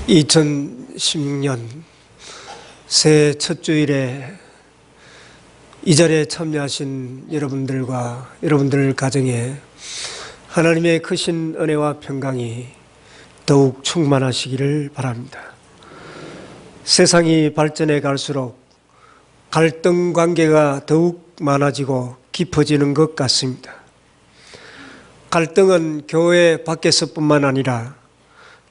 2016년 새해 첫 주일에 이 자리에 참여하신 여러분들과 여러분들 가정에 하나님의 크신 은혜와 평강이 더욱 충만하시기를 바랍니다. 세상이 발전해 갈수록 갈등 관계가 더욱 많아지고 깊어지는 것 같습니다. 갈등은 교회 밖에서뿐만 아니라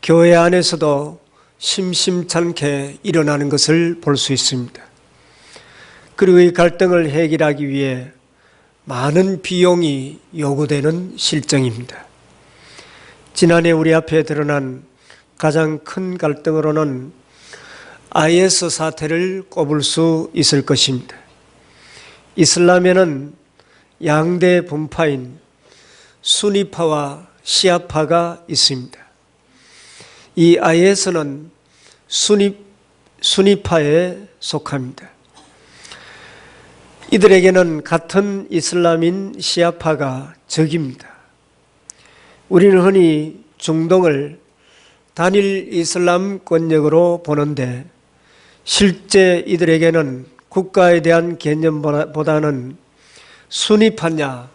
교회 안에서도 심심찮게 일어나는 것을 볼 수 있습니다. 그리고 이 갈등을 해결하기 위해 많은 비용이 요구되는 실정입니다. 지난해 우리 앞에 드러난 가장 큰 갈등으로는 IS 사태를 꼽을 수 있을 것입니다. 이슬람에는 양대 분파인 수니파와 시아파가 있습니다. 이 IS는 수니파에 속합니다. 이들에게는 같은 이슬람인 시아파가 적입니다. 우리는 흔히 중동을 단일 이슬람 권역으로 보는데 실제 이들에게는 국가에 대한 개념보다는 수니파냐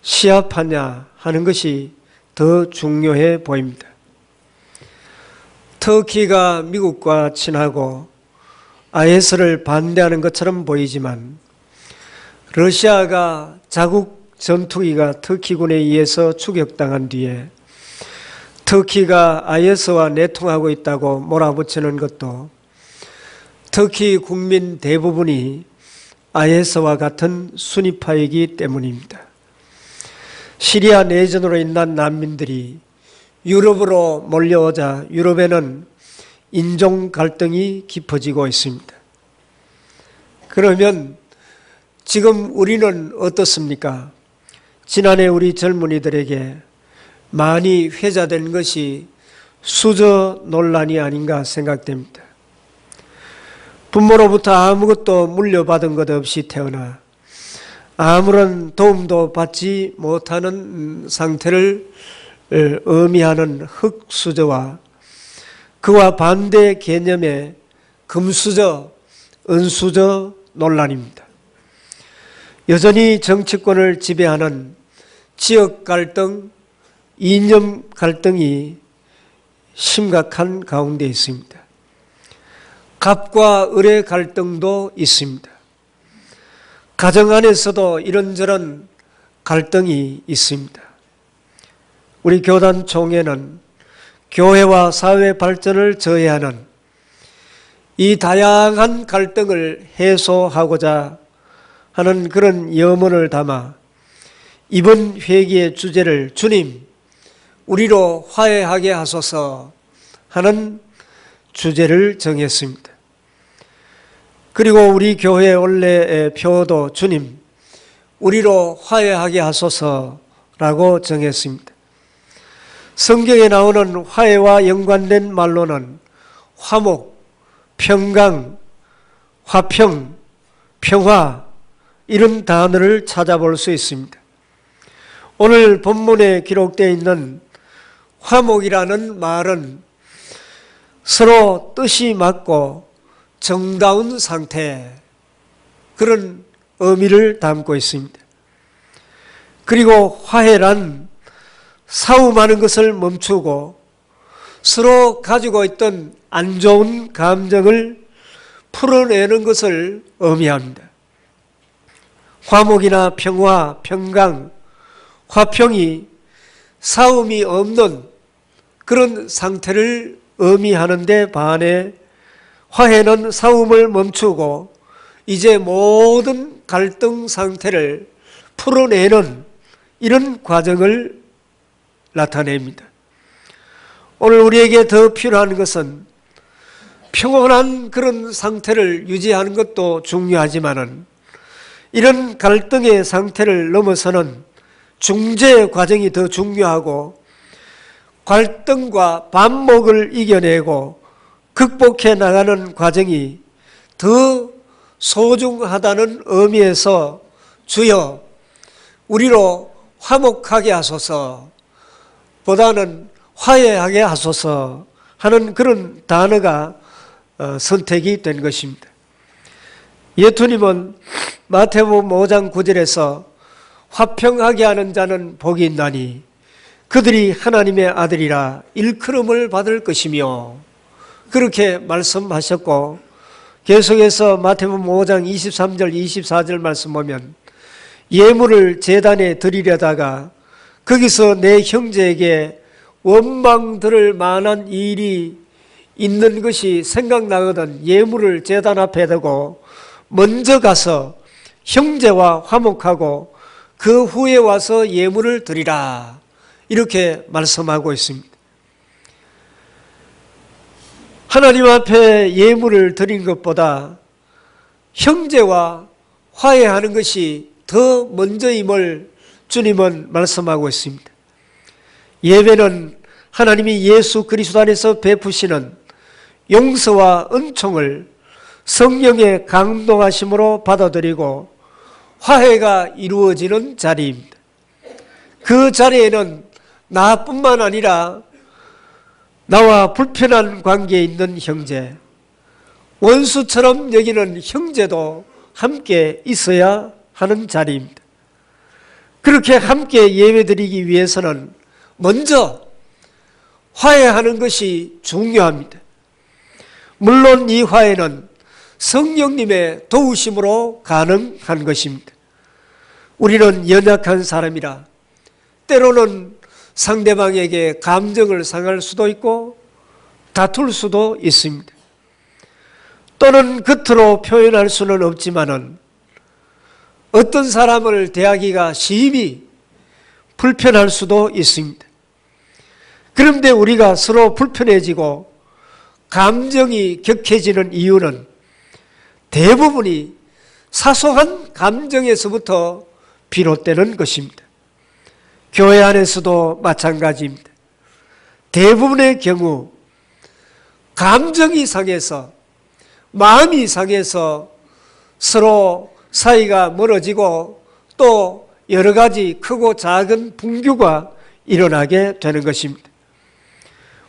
시아파냐 하는 것이 더 중요해 보입니다. 터키가 미국과 친하고 IS를 반대하는 것처럼 보이지만 러시아가 자국 전투기가 터키군에 의해서 추격당한 뒤에 터키가 IS와 내통하고 있다고 몰아붙이는 것도 터키 국민 대부분이 IS와 같은 수니파이기 때문입니다. 시리아 내전으로 인한 난민들이 유럽으로 몰려오자 유럽에는 인종 갈등이 깊어지고 있습니다. 그러면 지금 우리는 어떻습니까? 지난해 우리 젊은이들에게 많이 회자된 것이 수저 논란이 아닌가 생각됩니다. 부모로부터 아무것도 물려받은 것 없이 태어나 아무런 도움도 받지 못하는 상태를 의미하는 흙수저와 그와 반대 개념의 금수저, 은수저 논란입니다. 여전히 정치권을 지배하는 지역 갈등, 이념 갈등이 심각한 가운데 있습니다. 갑과 을의 갈등도 있습니다. 가정 안에서도 이런저런 갈등이 있습니다. 우리 교단 총회는 교회와 사회 발전을 저해하는 이 다양한 갈등을 해소하고자 하는 그런 염원을 담아 이번 회기의 주제를 주님, 우리로 화해하게 하소서 하는 주제를 정했습니다. 그리고 우리 교회 원래의 표도 주님, 우리로 화해하게 하소서라고 정했습니다. 성경에 나오는 화해와 연관된 말로는 화목, 평강, 화평, 평화 이런 단어를 찾아볼 수 있습니다. 오늘 본문에 기록되어 있는 화목이라는 말은 서로 뜻이 맞고 정다운 상태 그런 의미를 담고 있습니다. 그리고 화해란 싸움하는 것을 멈추고 서로 가지고 있던 안 좋은 감정을 풀어내는 것을 의미합니다. 화목이나 평화, 평강, 화평이 싸움이 없는 그런 상태를 의미하는데 반해 화해는 싸움을 멈추고 이제 모든 갈등 상태를 풀어내는 이런 과정을 나타냅니다. 오늘 우리에게 더 필요한 것은 평온한 그런 상태를 유지하는 것도 중요하지만은 이런 갈등의 상태를 넘어서는 중재 과정이 더 중요하고 갈등과 반목을 이겨내고 극복해 나가는 과정이 더 소중하다는 의미에서 주여 우리로 화목하게 하소서 보다는 화해하게 하소서 하는 그런 단어가 선택이 된 것입니다. 예수님은 마태복음 5장 9절에서 화평하게 하는 자는 복이 있나니 그들이 하나님의 아들이라 일컬음을 받을 것이며 그렇게 말씀하셨고, 계속해서 마태복음 5장 23절 24절 말씀 보면 예물을 제단에 드리려다가 거기서 내 형제에게 원망 들을 만한 일이 있는 것이 생각나거든 예물을 제단 앞에 두고 먼저 가서 형제와 화목하고 그 후에 와서 예물을 드리라, 이렇게 말씀하고 있습니다. 하나님 앞에 예물을 드린 것보다 형제와 화해하는 것이 더 먼저임을 주님은 말씀하고 있습니다. 예배는 하나님이 예수 그리스도 안에서 베푸시는 용서와 은총을 성령의 감동하심으로 받아들이고 화해가 이루어지는 자리입니다. 그 자리에는 나뿐만 아니라 나와 불편한 관계에 있는 형제, 원수처럼 여기는 형제도 함께 있어야 하는 자리입니다. 그렇게 함께 예배드리기 위해서는 먼저 화해하는 것이 중요합니다. 물론 이 화해는 성령님의 도우심으로 가능한 것입니다. 우리는 연약한 사람이라 때로는 상대방에게 감정을 상할 수도 있고 다툴 수도 있습니다. 또는 겉으로 표현할 수는 없지만은 어떤 사람을 대하기가 심히 불편할 수도 있습니다. 그런데 우리가 서로 불편해지고 감정이 격해지는 이유는 대부분이 사소한 감정에서부터 비롯되는 것입니다. 교회 안에서도 마찬가지입니다. 대부분의 경우 감정이 상해서, 마음이 상해서 서로 사이가 멀어지고 또 여러 가지 크고 작은 분규가 일어나게 되는 것입니다.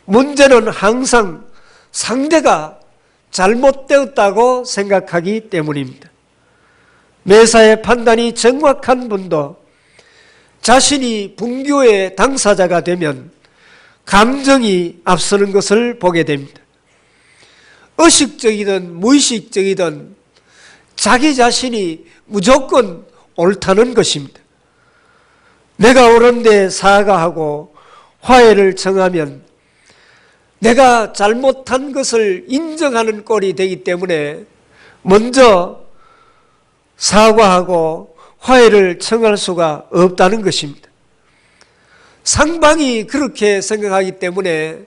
문제는 항상 상대가 잘못되었다고 생각하기 때문입니다. 매사의 판단이 정확한 분도 자신이 분교의 당사자가 되면 감정이 앞서는 것을 보게 됩니다. 의식적이든 무의식적이든 자기 자신이 무조건 옳다는 것입니다. 내가 옳은데 사과하고 화해를 청하면 내가 잘못한 것을 인정하는 꼴이 되기 때문에 먼저 사과하고 화해를 청할 수가 없다는 것입니다. 상방이 그렇게 생각하기 때문에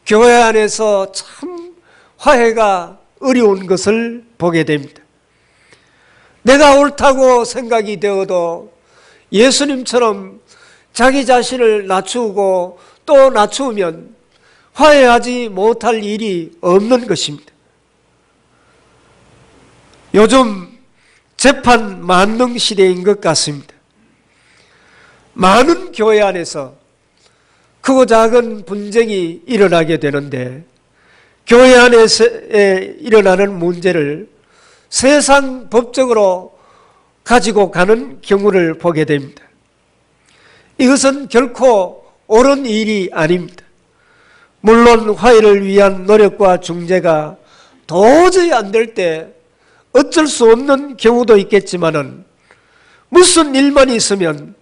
교회 안에서 참 화해가 어려운 것을 보게 됩니다. 내가 옳다고 생각이 되어도 예수님처럼 자기 자신을 낮추고 또 낮추면 화해하지 못할 일이 없는 것입니다. 요즘 재판 만능 시대인 것 같습니다. 많은 교회 안에서 크고 작은 분쟁이 일어나게 되는데 교회 안에서 일어나는 문제를 세상 법적으로 가지고 가는 경우를 보게 됩니다. 이것은 결코 옳은 일이 아닙니다. 물론 화해를 위한 노력과 중재가 도저히 안 될 때 어쩔 수 없는 경우도 있겠지만은 무슨 일만 있으면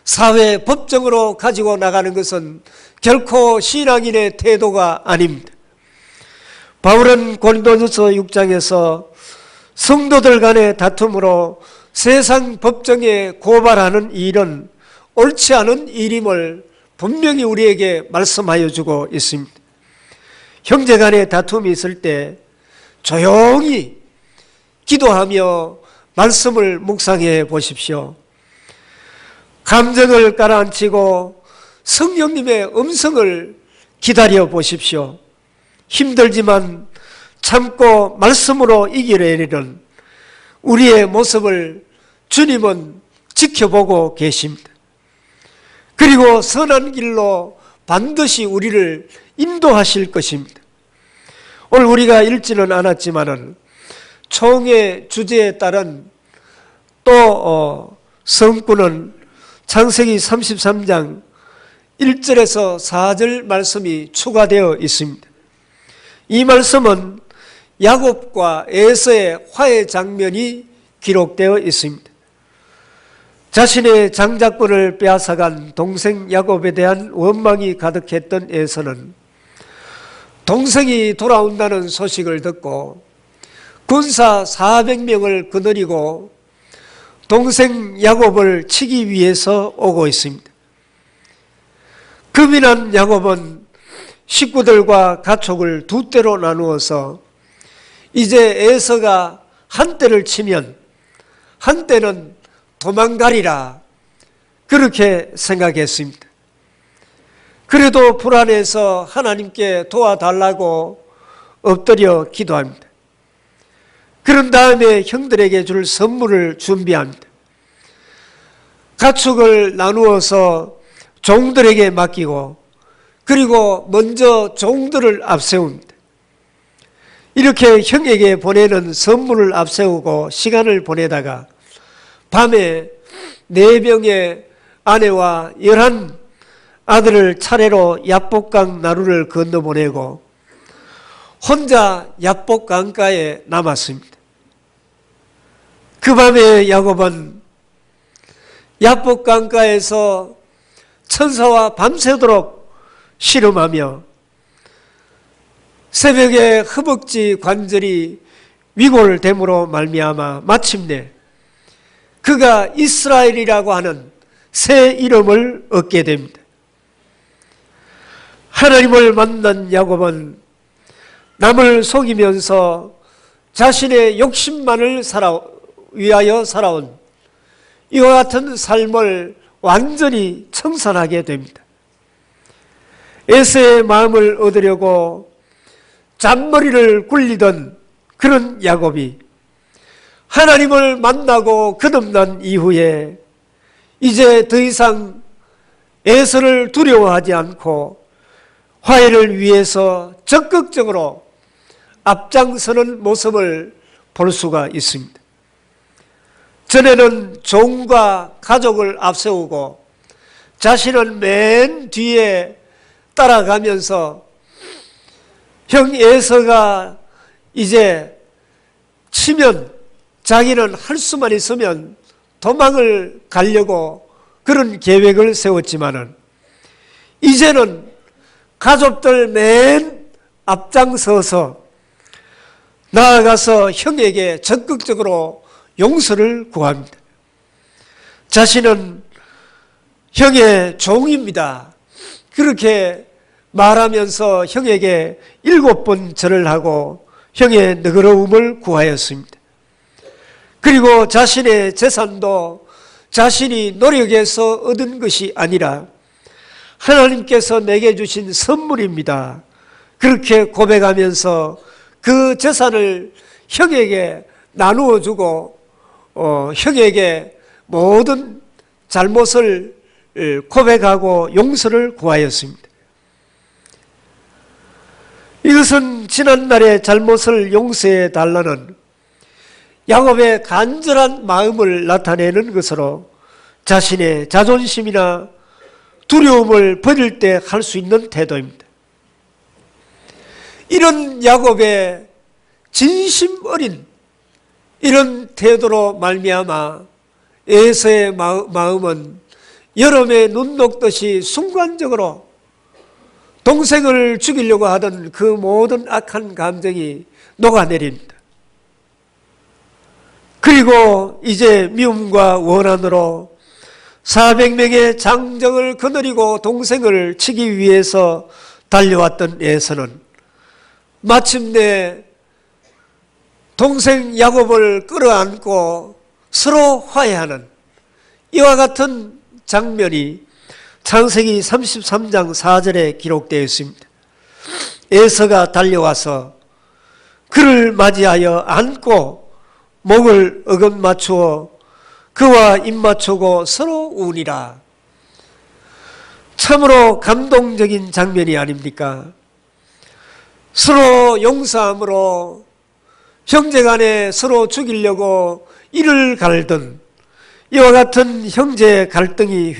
사회 법정으로 가지고 나가는 것은 결코 신앙인의 태도가 아닙니다. 바울은 고린도전서 6장에서 성도들 간의 다툼으로 세상 법정에 고발하는 일은 옳지 않은 일임을 분명히 우리에게 말씀하여 주고 있습니다. 형제 간의 다툼이 있을 때 조용히 기도하며 말씀을 묵상해 보십시오. 감정을 가라앉히고 성령님의 음성을 기다려 보십시오. 힘들지만 참고 말씀으로 이기려는 우리의 모습을 주님은 지켜보고 계십니다. 그리고 선한 길로 반드시 우리를 인도하실 것입니다. 오늘 우리가 읽지는 않았지만은 총의 주제에 따른 또 성구는 창세기 33장 1절에서 4절 말씀이 추가되어 있습니다. 이 말씀은 야곱과 에서의 화해 장면이 기록되어 있습니다. 자신의 장자권을 빼앗아간 동생 야곱에 대한 원망이 가득했던 에서는 동생이 돌아온다는 소식을 듣고 군사 400명을 거느리고 동생 야곱을 치기 위해서 오고 있습니다. 겁이 난 야곱은 식구들과 가축을 두 떼로 나누어서 이제 에서가 한 떼를 치면 한 떼는 도망가리라 그렇게 생각했습니다. 그래도 불안해서 하나님께 도와달라고 엎드려 기도합니다. 그런 다음에 형들에게 줄 선물을 준비합니다. 가축을 나누어서 종들에게 맡기고 그리고 먼저 종들을 앞세웁니다. 이렇게 형에게 보내는 선물을 앞세우고 시간을 보내다가 밤에 4명의 아내와 11 아들을 차례로 야복강 나루를 건너보내고 혼자 야복강가에 남았습니다. 그 밤에 야곱은 야복강가에서 천사와 밤새도록 씨름하며 새벽에 허벅지 관절이 위골됨으로 말미암아 마침내 그가 이스라엘이라고 하는 새 이름을 얻게 됩니다. 하나님을 만난 야곱은 남을 속이면서 자신의 욕심만을 위하여 살아온 이와 같은 삶을 완전히 청산하게 됩니다. 에서의 마음을 얻으려고 잔머리를 굴리던 그런 야곱이 하나님을 만나고 거듭난 이후에 이제 더 이상 에서를 두려워하지 않고 화해를 위해서 적극적으로 앞장서는 모습을 볼 수가 있습니다. 전에는 종과 가족을 앞세우고 자신은 맨 뒤에 따라가면서 형 에서가 이제 치면 자기는 할 수만 있으면 도망을 가려고 그런 계획을 세웠지만은 이제는 가족들 맨 앞장서서 나아가서 형에게 적극적으로 용서를 구합니다. 자신은 형의 종입니다. 그렇게 말하면서 형에게 7번 절을 하고 형의 너그러움을 구하였습니다. 그리고 자신의 재산도 자신이 노력해서 얻은 것이 아니라 하나님께서 내게 주신 선물입니다. 그렇게 고백하면서 그 재산을 형에게 나누어 주고 형에게 모든 잘못을 고백하고 용서를 구하였습니다. 이것은 지난날의 잘못을 용서해 달라는 야곱의 간절한 마음을 나타내는 것으로 자신의 자존심이나 두려움을 버릴 때 할 수 있는 태도입니다. 이런 야곱의 진심 어린 이런 태도로 말미암아 에서의 마음은 여름에 눈 녹듯이 순간적으로 동생을 죽이려고 하던 그 모든 악한 감정이 녹아내립니다. 그리고 이제 미움과 원한으로 400명의 장정을 거느리고 동생을 치기 위해서 달려왔던 에서는 마침내 동생 야곱을 끌어안고 서로 화해하는 이와 같은 장면이 창세기 33장 4절에 기록되어 있습니다. 에서가 달려와서 그를 맞이하여 안고 목을 어긋맞추어 그와 입맞추고 서로 우니라. 참으로 감동적인 장면이 아닙니까? 서로 용서함으로 형제간에 서로 죽이려고 이를 갈던 이와 같은 형제 갈등이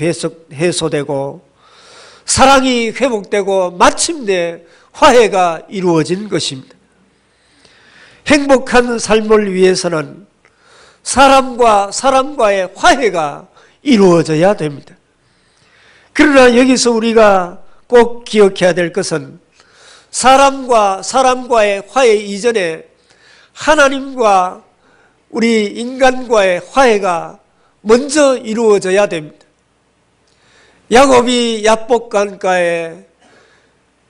해소되고 사랑이 회복되고 마침내 화해가 이루어진 것입니다. 행복한 삶을 위해서는 사람과 사람과의 화해가 이루어져야 됩니다. 그러나 여기서 우리가 꼭 기억해야 될 것은 사람과 사람과의 화해 이전에 하나님과 우리 인간과의 화해가 먼저 이루어져야 됩니다. 야곱이 야복강가에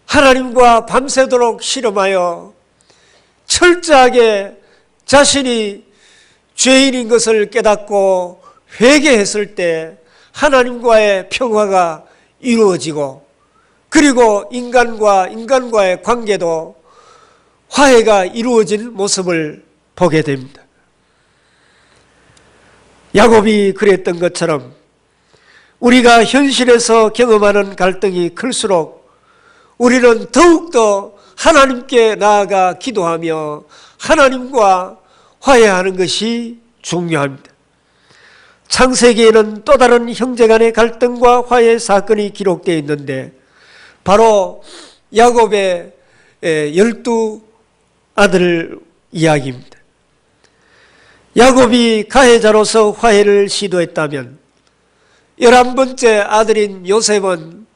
하나님과 밤새도록 씨름하여 철저하게 자신이 죄인인 것을 깨닫고 회개했을 때 하나님과의 평화가 이루어지고 그리고 인간과의 관계도 화해가 이루어진 모습을 보게 됩니다. 야곱이 그랬던 것처럼 우리가 현실에서 경험하는 갈등이 클수록 우리는 더욱더 하나님께 나아가 기도하며 하나님과 화해하는 것이 중요합니다. 창세기에는 또 다른 형제간의 갈등과 화해 사건이 기록되어 있는데 바로 야곱의 12 아들 이야기입니다. 야곱이 가해자로서 화해를 시도했다면 11번째 아들인 요셉은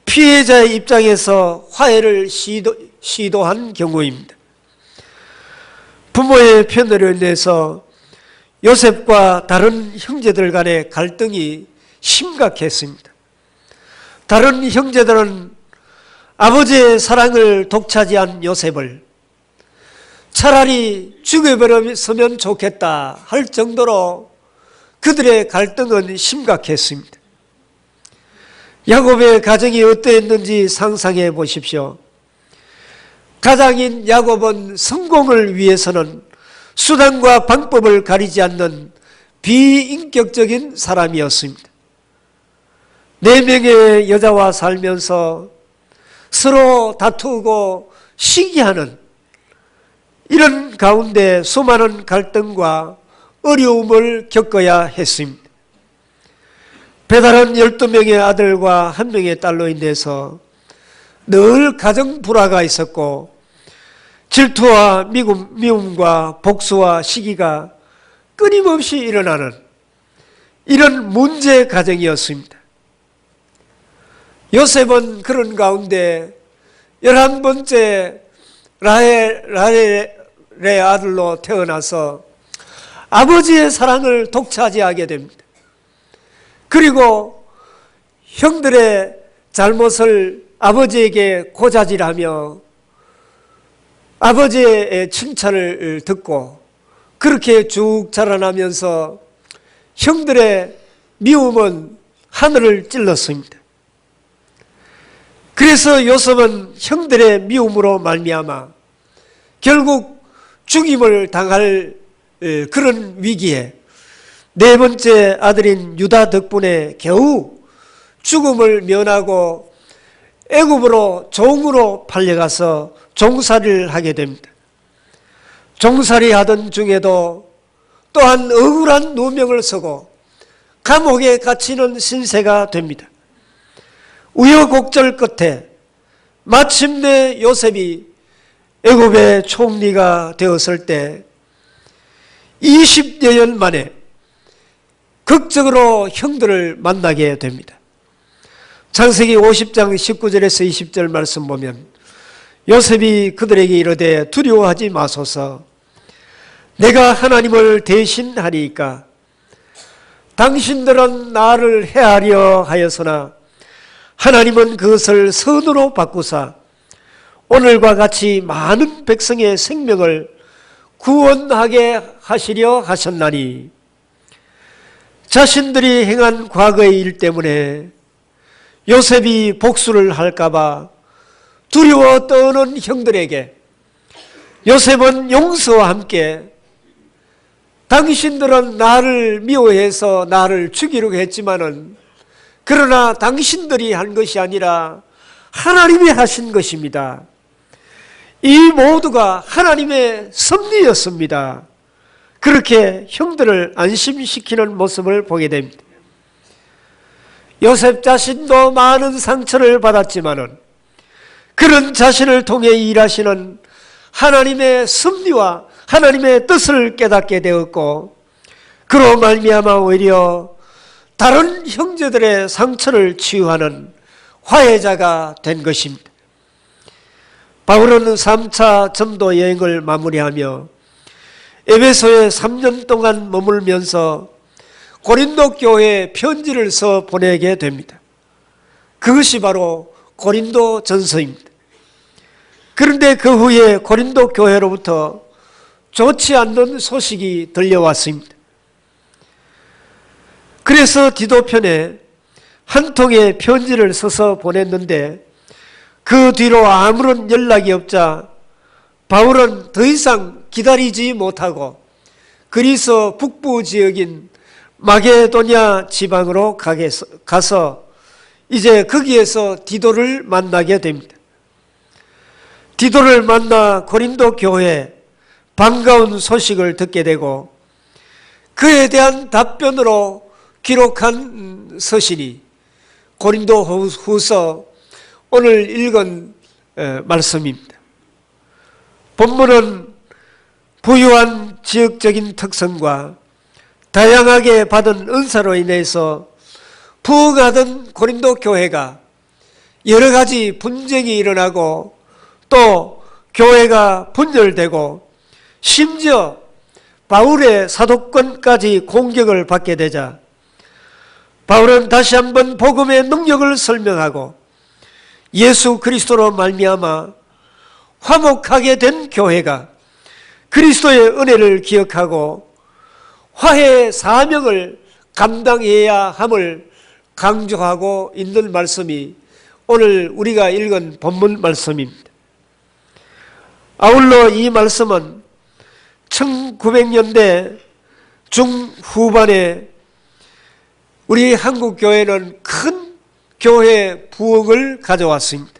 피해자의 입장에서 화해를 시도한 경우입니다. 부모의 편애로 인해서 요셉과 다른 형제들 간의 갈등이 심각했습니다. 다른 형제들은 아버지의 사랑을 독차지한 요셉을 차라리 죽여버렸으면 좋겠다 할 정도로 그들의 갈등은 심각했습니다. 야곱의 가정이 어떠했는지 상상해 보십시오. 가장인 야곱은 성공을 위해서는 수단과 방법을 가리지 않는 비인격적인 사람이었습니다. 4명의 여자와 살면서 서로 다투고 시기하는 이런 가운데 수많은 갈등과 어려움을 겪어야 했습니다. 배다른 12명의 아들과 1명의 딸로 인해서 늘 가정 불화가 있었고 질투와 미움과 복수와 시기가 끊임없이 일어나는 이런 문제 가정이었습니다. 요셉은 그런 가운데 11번째 라헬의 아들로 태어나서 아버지의 사랑을 독차지하게 됩니다. 그리고 형들의 잘못을 아버지에게 고자질하며 아버지의 칭찬을 듣고 그렇게 쭉 자라나면서 형들의 미움은 하늘을 찔렀습니다. 그래서 요셉은 형들의 미움으로 말미암아 결국 죽임을 당할 그런 위기에 4번째 아들인 유다 덕분에 겨우 죽음을 면하고 애굽으로 종으로 팔려가서 종살이를 하게 됩니다. 종살이 하던 중에도 또한 억울한 누명을 쓰고 감옥에 갇히는 신세가 됩니다. 우여곡절 끝에 마침내 요셉이 애굽의 총리가 되었을 때 20여 년 만에 극적으로 형들을 만나게 됩니다. 창세기 50장 19절에서 20절 말씀 보면 요셉이 그들에게 이르되 두려워하지 마소서 내가 하나님을 대신하니까 당신들은 나를 해하려 하였으나 하나님은 그것을 선으로 바꾸사 오늘과 같이 많은 백성의 생명을 구원하게 하시려 하셨나니 자신들이 행한 과거의 일 때문에 요셉이 복수를 할까봐 두려워 떠는 형들에게 요셉은 용서와 함께 당신들은 나를 미워해서 나를 죽이려고 했지만은 그러나 당신들이 한 것이 아니라 하나님이 하신 것입니다. 이 모두가 하나님의 섭리였습니다. 그렇게 형들을 안심시키는 모습을 보게 됩니다. 요셉 자신도 많은 상처를 받았지만은 그런 자신을 통해 일하시는 하나님의 섭리와 하나님의 뜻을 깨닫게 되었고, 그로 말미암아 오히려 다른 형제들의 상처를 치유하는 화해자가 된 것입니다. 바울은 3차 전도 여행을 마무리하며 에베소에 3년 동안 머물면서 고린도 교회에 편지를 써 보내게 됩니다. 그것이 바로 고린도 전서입니다. 그런데 그 후에 고린도 교회로부터 좋지 않는 소식이 들려왔습니다. 그래서 디도편에 한 통의 편지를 써서 보냈는데 그 뒤로 아무런 연락이 없자 바울은 더 이상 기다리지 못하고 그리스 북부 지역인 마게도냐 지방으로 가서 이제 거기에서 디도를 만나게 됩니다. 디도를 만나 고린도 교회에 반가운 소식을 듣게 되고 그에 대한 답변으로 기록한 서신이 고린도 후서 오늘 읽은 말씀입니다. 본문은 부유한 지역적인 특성과 다양하게 받은 은사로 인해서 부흥하던 고린도 교회가 여러 가지 분쟁이 일어나고 또 교회가 분열되고 심지어 바울의 사도권까지 공격을 받게 되자 바울은 다시 한번 복음의 능력을 설명하고 예수 그리스도로 말미암아 화목하게 된 교회가 그리스도의 은혜를 기억하고 화해의 사명을 감당해야 함을 강조하고 있는 말씀이 오늘 우리가 읽은 본문 말씀입니다. 아울러 이 말씀은 1900년대 중후반에 우리 한국 교회는 큰 교회 부흥을 가져왔습니다.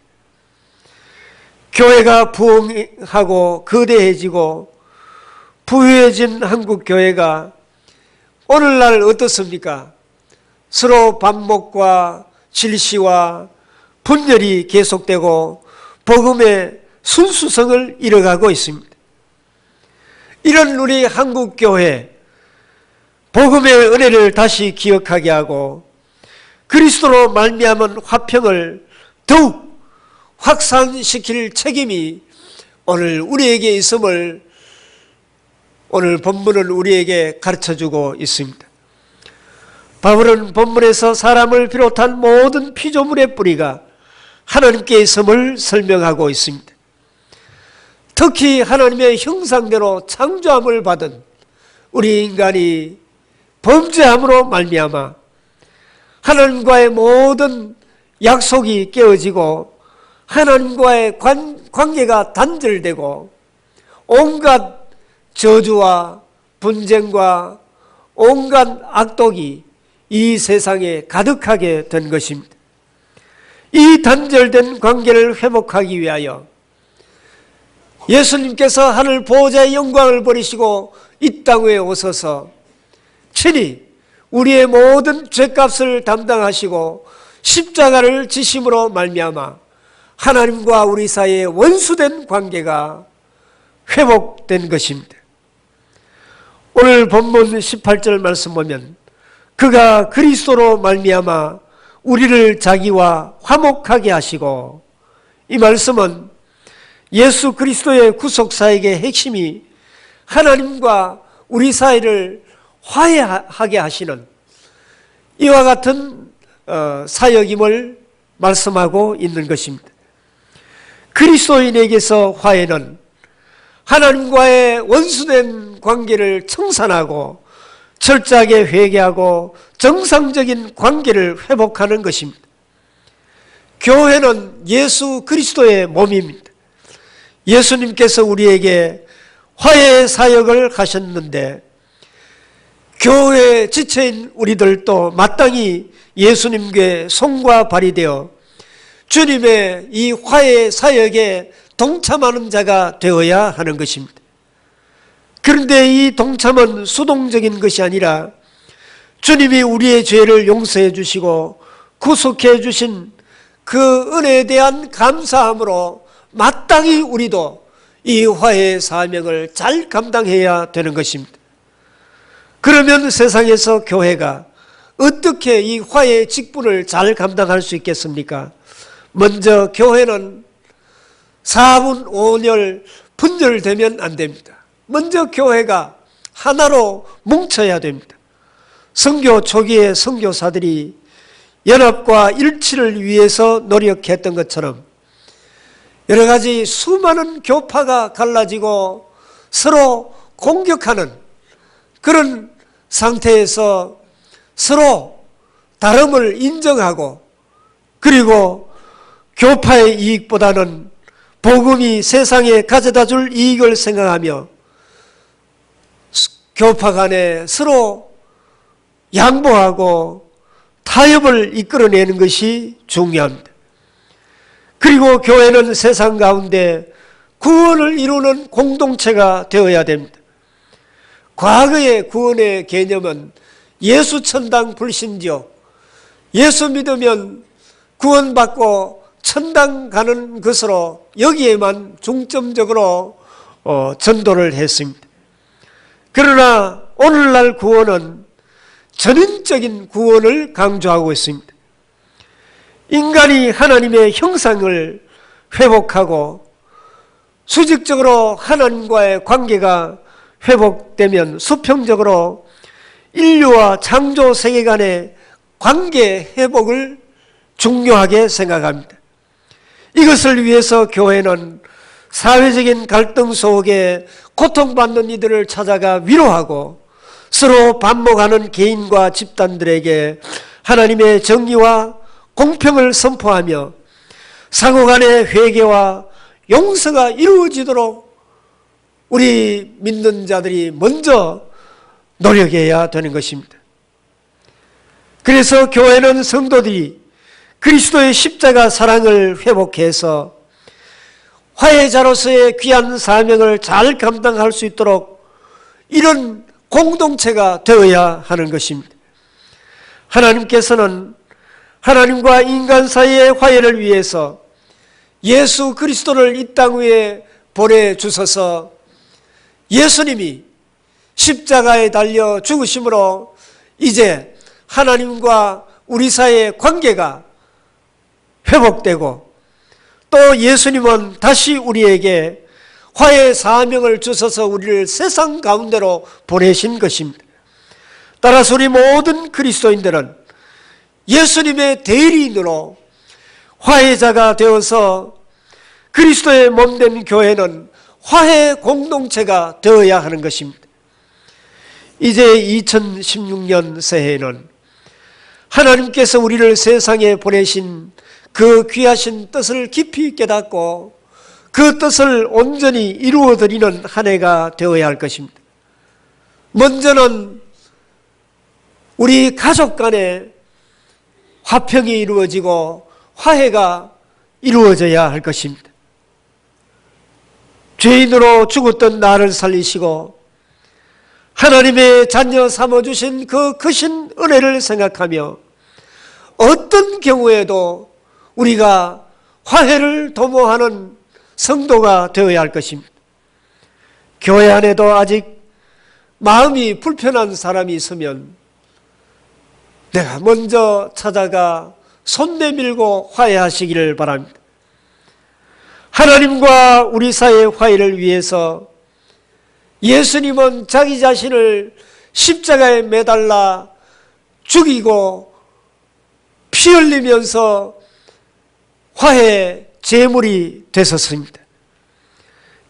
교회가 부흥하고 거대해지고 부유해진 한국 교회가 오늘날 어떻습니까? 서로 반목과 질시와 분열이 계속되고 복음의 순수성을 잃어가고 있습니다. 이런 우리 한국 교회 복음의 은혜를 다시 기억하게 하고 그리스도로 말미암은 화평을 더욱 확산시킬 책임이 오늘 우리에게 있음을 오늘 본문은 우리에게 가르쳐주고 있습니다. 바울은 본문에서 사람을 비롯한 모든 피조물의 뿌리가 하나님께 있음을 설명하고 있습니다. 특히 하나님의 형상대로 창조함을 받은 우리 인간이 범죄함으로 말미암아 하나님과의 모든 약속이 깨어지고 하나님과의 관계가 단절되고 온갖 저주와 분쟁과 온갖 악독이 이 세상에 가득하게 된 것입니다. 이 단절된 관계를 회복하기 위하여 예수님께서 하늘 보호자의 영광을 버리시고 이 땅 위에 오셔서 친히 우리의 모든 죄값을 담당하시고 십자가를 지심으로 말미암아 하나님과 우리 사이에 원수된 관계가 회복된 것입니다. 오늘 본문 18절 말씀 보면 그가 그리스도로 말미암아 우리를 자기와 화목하게 하시고, 이 말씀은 예수 그리스도의 구속사역의 핵심이 하나님과 우리 사이를 화해하게 하시는 이와 같은 사역임을 말씀하고 있는 것입니다. 그리스도인에게서 화해는 하나님과의 원수된 관계를 청산하고 철저하게 회개하고 정상적인 관계를 회복하는 것입니다. 교회는 예수 그리스도의 몸입니다. 예수님께서 우리에게 화해의 사역을 하셨는데 교회에 지체인 우리들도 마땅히 예수님께 손과 발이 되어 주님의 이 화해 사역에 동참하는 자가 되어야 하는 것입니다. 그런데 이 동참은 수동적인 것이 아니라 주님이 우리의 죄를 용서해 주시고 구속해 주신 그 은혜에 대한 감사함으로 마땅히 우리도 이 화해 사명을 잘 감당해야 되는 것입니다. 그러면 세상에서 교회가 어떻게 이 화해 직분을 잘 감당할 수 있겠습니까? 먼저 교회는 4분 5열 분열되면 안 됩니다. 먼저 교회가 하나로 뭉쳐야 됩니다. 선교 초기에 선교사들이 연합과 일치를 위해서 노력했던 것처럼 여러 가지 수많은 교파가 갈라지고 서로 공격하는 그런 상태에서 서로 다름을 인정하고 그리고 교파의 이익보다는 복음이 세상에 가져다 줄 이익을 생각하며 교파 간에 서로 양보하고 타협을 이끌어내는 것이 중요합니다. 그리고 교회는 세상 가운데 구원을 이루는 공동체가 되어야 됩니다. 과거의 구원의 개념은 예수 천당 불신지옥, 예수 믿으면 구원받고 천당 가는 것으로 여기에만 중점적으로 전도를 했습니다. 그러나 오늘날 구원은 전인적인 구원을 강조하고 있습니다. 인간이 하나님의 형상을 회복하고 수직적으로 하나님과의 관계가 회복되면 수평적으로 인류와 창조 세계관의 관계 회복을 중요하게 생각합니다. 이것을 위해서 교회는 사회적인 갈등 속에 고통받는 이들을 찾아가 위로하고 서로 반목하는 개인과 집단들에게 하나님의 정의와 공평을 선포하며 상호 간의 회개와 용서가 이루어지도록 우리 믿는 자들이 먼저 노력해야 되는 것입니다. 그래서 교회는 성도들이 그리스도의 십자가 사랑을 회복해서 화해자로서의 귀한 사명을 잘 감당할 수 있도록 이런 공동체가 되어야 하는 것입니다. 하나님께서는 하나님과 인간 사이의 화해를 위해서 예수 그리스도를 이 땅 위에 보내주셔서 예수님이 십자가에 달려 죽으심으로 이제 하나님과 우리 사이의 관계가 회복되고 또 예수님은 다시 우리에게 화해 사명을 주셔서 우리를 세상 가운데로 보내신 것입니다. 따라서 우리 모든 그리스도인들은 예수님의 대리인으로 화해자가 되어서 그리스도의 몸된 교회는 화해 공동체가 되어야 하는 것입니다. 이제 2016년 새해에는 하나님께서 우리를 세상에 보내신 그 귀하신 뜻을 깊이 깨닫고 그 뜻을 온전히 이루어드리는 한 해가 되어야 할 것입니다. 먼저는 우리 가족 간에 화평이 이루어지고 화해가 이루어져야 할 것입니다. 죄인으로 죽었던 나를 살리시고 하나님의 자녀 삼아주신 그 크신 은혜를 생각하며 어떤 경우에도 우리가 화해를 도모하는 성도가 되어야 할 것입니다. 교회 안에도 아직 마음이 불편한 사람이 있으면 내가 먼저 찾아가 손 내밀고 화해하시기를 바랍니다. 하나님과 우리 사이의 화해를 위해서 예수님은 자기 자신을 십자가에 매달라 죽이고 피 흘리면서 화해 제물이 되셨습니다.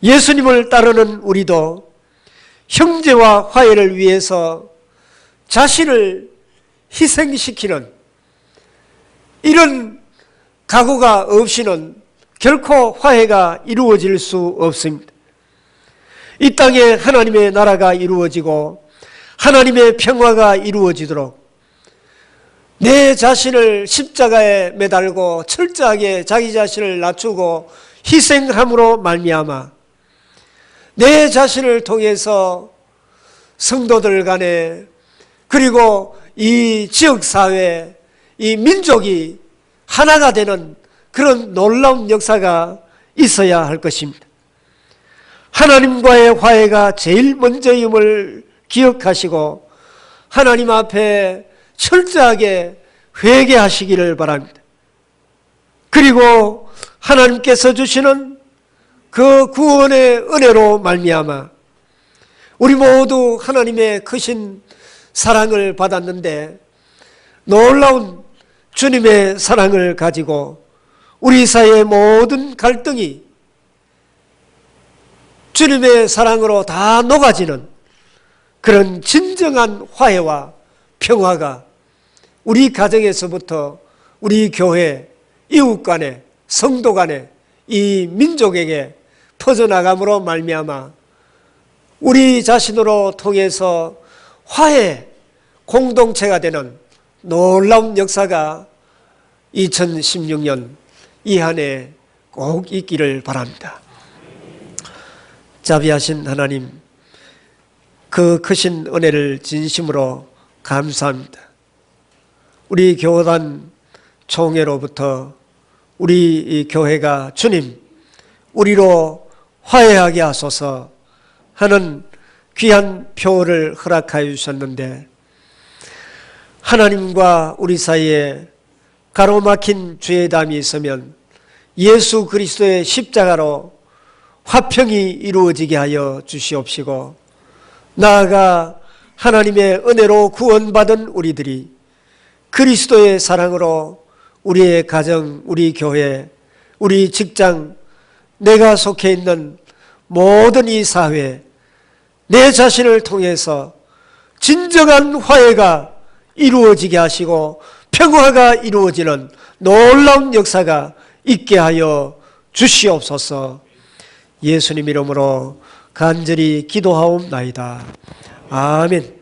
예수님을 따르는 우리도 형제와 화해를 위해서 자신을 희생시키는 이런 각오가 없이는 결코 화해가 이루어질 수 없습니다. 이 땅에 하나님의 나라가 이루어지고 하나님의 평화가 이루어지도록 내 자신을 십자가에 매달고 철저하게 자기 자신을 낮추고 희생함으로 말미암아 내 자신을 통해서 성도들 간에 그리고 이 지역사회, 이 민족이 하나가 되는 그런 놀라운 역사가 있어야 할 것입니다. 하나님과의 화해가 제일 먼저임을 기억하시고 하나님 앞에 철저하게 회개하시기를 바랍니다. 그리고 하나님께서 주시는 그 구원의 은혜로 말미암아 우리 모두 하나님의 크신 사랑을 받았는데 놀라운 주님의 사랑을 가지고 우리 사이의 모든 갈등이 주님의 사랑으로 다 녹아지는 그런 진정한 화해와 평화가 우리 가정에서부터 우리 교회, 이웃 간에, 성도 간에, 이 민족에게 퍼져나감으로 말미암아 우리 자신으로 통해서 화해 공동체가 되는 놀라운 역사가 2016년 이 한 해 꼭 있기를 바랍니다. 자비하신 하나님, 그 크신 은혜를 진심으로 감사합니다. 우리 교단 총회로부터 우리 이 교회가 주님, 우리로 화해하게 하소서 하는 귀한 표를 허락하여 주셨는데 하나님과 우리 사이에 가로막힌 죄의 담이 있으면 예수 그리스도의 십자가로 화평이 이루어지게 하여 주시옵시고 나아가 하나님의 은혜로 구원받은 우리들이 그리스도의 사랑으로 우리의 가정, 우리 교회, 우리 직장, 내가 속해 있는 모든 이 사회, 내 자신을 통해서 진정한 화해가 이루어지게 하시고 평화가 이루어지는 놀라운 역사가 있게 하여 주시옵소서. 예수님 이름으로 간절히 기도하옵나이다. 아멘.